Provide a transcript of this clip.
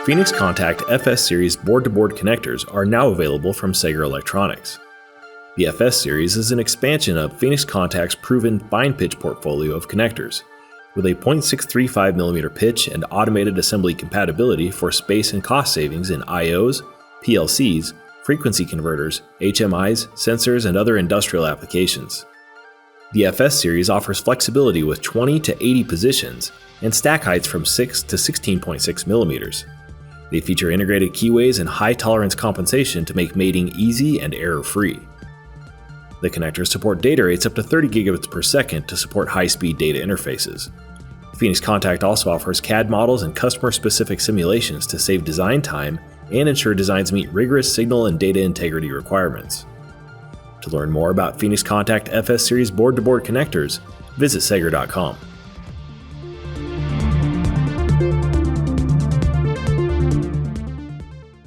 Phoenix Contact FS Series board-to-board connectors are now available from Sager Electronics. The FS Series is an expansion of Phoenix Contact's proven FINEPITCH portfolio of connectors, with a 0.635mm pitch and automated assembly compatibility for space and cost savings in I/Os, PLCs, frequency converters, HMIs, sensors, and other industrial applications. The FS Series offers flexibility with 20 to 80 positions and stack heights from 6 to 16.6 millimeters. They feature integrated keyways and high tolerance compensation to make mating easy and error-free. The connectors support data rates up to 30 gigabits per second to support high-speed data interfaces. Phoenix Contact also offers CAD models and customer-specific simulations to save design time and ensure designs meet rigorous signal and data integrity requirements. To learn more about Phoenix Contact FS Series board-to-board connectors, visit Sager.com.